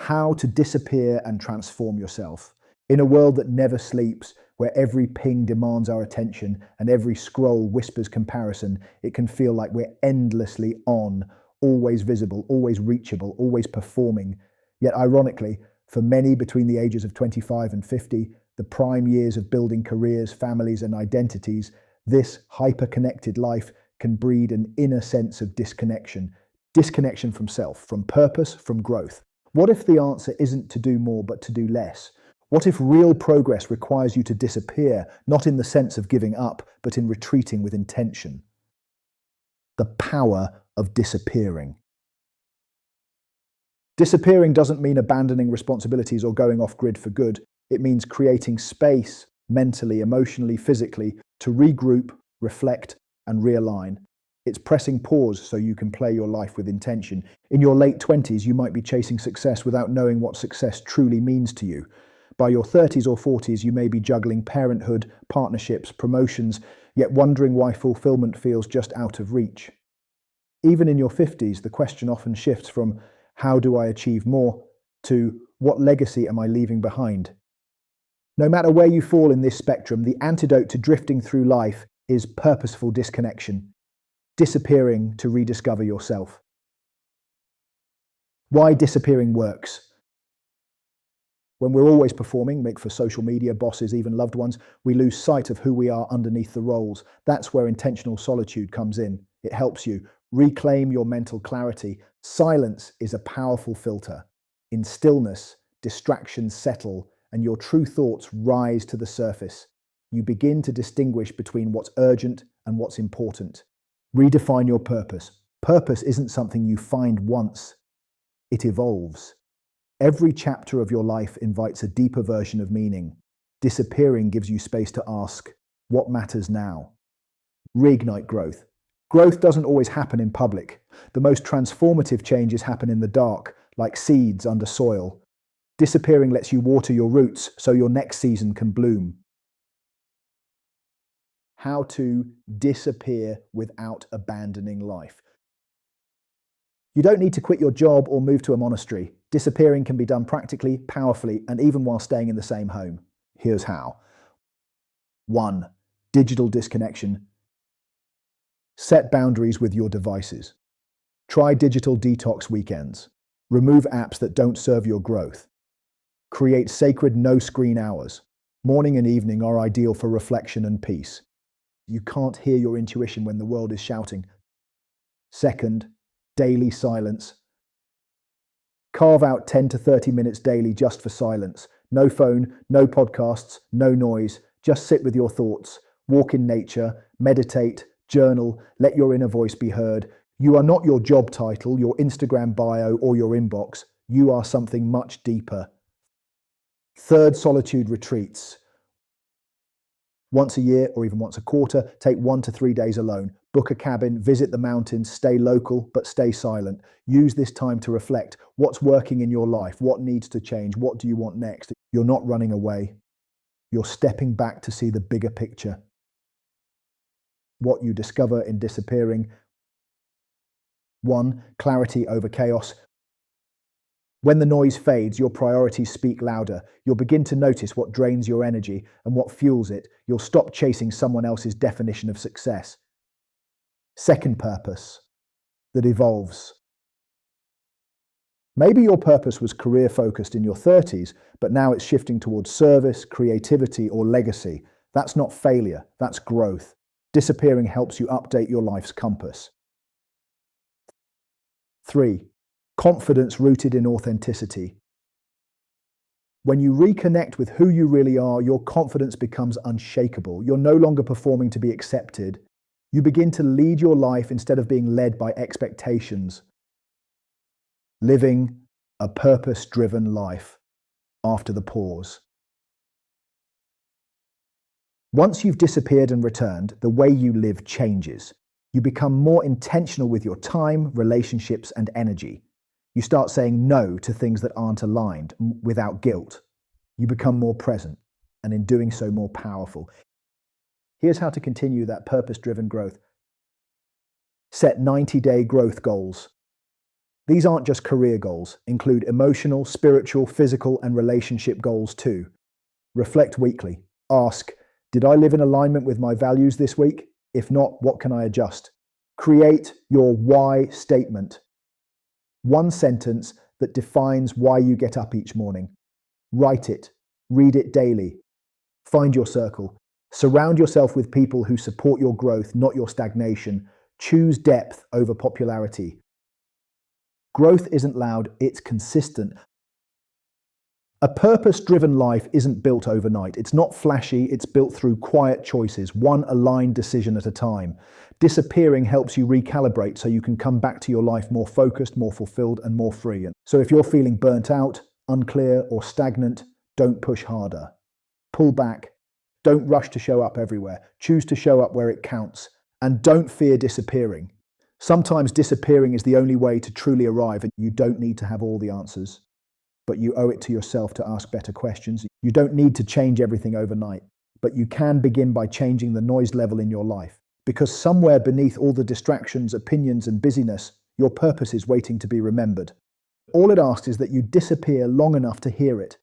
how to disappear and transform yourself. In a world that never sleeps, where every ping demands our attention and every scroll whispers comparison, it can feel like we're endlessly on, always visible, always reachable, always performing. Yet ironically, for many between the ages of 25 and 50, the prime years of building careers, families, and identities, this hyperconnected life can breed an inner sense of disconnection. Disconnection from self, from purpose, from growth. What if the answer isn't to do more, but to do less? What if real progress requires you to disappear, not in the sense of giving up, but in retreating with intention? The power of disappearing. Disappearing doesn't mean abandoning responsibilities or going off grid for good. It means creating space, mentally, emotionally, physically, to regroup, reflect, and realign. It's pressing pause so you can play your life with intention. In your late 20s, you might be chasing success without knowing what success truly means to you. By your 30s or 40s, you may be juggling parenthood, partnerships, promotions, yet wondering why fulfillment feels just out of reach. Even in your 50s, the question often shifts from how do I achieve more to what legacy am I leaving behind? No matter where you fall in this spectrum, the antidote to drifting through life is purposeful disconnection, disappearing to rediscover yourself. Why disappearing works. When we're always performing, make for social media, bosses, even loved ones, we lose sight of who we are underneath the roles. That's where intentional solitude comes in. It helps you reclaim your mental clarity. Silence is a powerful filter. In stillness, distractions settle and your true thoughts rise to the surface. You begin to distinguish between what's urgent and what's important. Redefine your purpose. Purpose isn't something you find once. It evolves. Every chapter of your life invites a deeper version of meaning. Disappearing gives you space to ask, what matters now? Reignite growth. Growth doesn't always happen in public. The most transformative changes happen in the dark, like seeds under soil. Disappearing lets you water your roots so your next season can bloom. How to disappear without abandoning life. You don't need to quit your job or move to a monastery. Disappearing can be done practically, powerfully, and even while staying in the same home. Here's how. 1. Digital disconnection. Set boundaries with your devices. Try digital detox weekends. Remove apps that don't serve your growth. Create sacred no-screen hours. Morning and evening are ideal for reflection and peace. You can't hear your intuition when the world is shouting. 2. Daily silence. Carve out 10 to 30 minutes daily just for silence. No phone, no podcasts, no noise. Just sit with your thoughts. Walk in nature, meditate, journal, let your inner voice be heard. You are not your job title, your Instagram bio, or your inbox. You are something much deeper. 3. Solitude retreats. Once a year or even once a quarter, take 1 to 3 days alone. Book a cabin, visit the mountains, stay local, but stay silent. Use this time to reflect. What's working in your life? What needs to change? What do you want next? You're not running away. You're stepping back to see the bigger picture. What you discover in disappearing. 1. Clarity over chaos. When the noise fades, your priorities speak louder. You'll begin to notice what drains your energy and what fuels it. You'll stop chasing someone else's definition of success. 2. Purpose that evolves. Maybe your purpose was career-focused in your 30s, but now it's shifting towards service, creativity, or legacy. That's not failure, that's growth. Disappearing helps you update your life's compass. 3. Confidence rooted in authenticity. When you reconnect with who you really are, your confidence becomes unshakable. You're no longer performing to be accepted. You begin to lead your life instead of being led by expectations. Living a purpose-driven life after the pause. Once you've disappeared and returned, the way you live changes. You become more intentional with your time, relationships, and energy. You start saying no to things that aren't aligned without guilt. You become more present, and in doing so, more powerful. Here's how to continue that purpose-driven growth. Set 90-day growth goals. These aren't just career goals, include emotional, spiritual, physical, and relationship goals too. Reflect weekly. Ask, did I live in alignment with my values this week? If not, what can I adjust? Create your why statement. One sentence that defines why you get up each morning. Write it. Read it daily. Find your circle. Surround yourself with people who support your growth, not your stagnation. Choose depth over popularity. Growth isn't loud, it's consistent. A purpose-driven life isn't built overnight. It's not flashy, it's built through quiet choices, one aligned decision at a time. Disappearing helps you recalibrate so you can come back to your life more focused, more fulfilled, and more free. So if you're feeling burnt out, unclear, or stagnant, don't push harder. Pull back. Don't rush to show up everywhere. Choose to show up where it counts. And don't fear disappearing. Sometimes disappearing is the only way to truly arrive, and you don't need to have all the answers. But you owe it to yourself to ask better questions. You don't need to change everything overnight, but you can begin by changing the noise level in your life. Because somewhere beneath all the distractions, opinions, and busyness, your purpose is waiting to be remembered. All it asks is that you disappear long enough to hear it.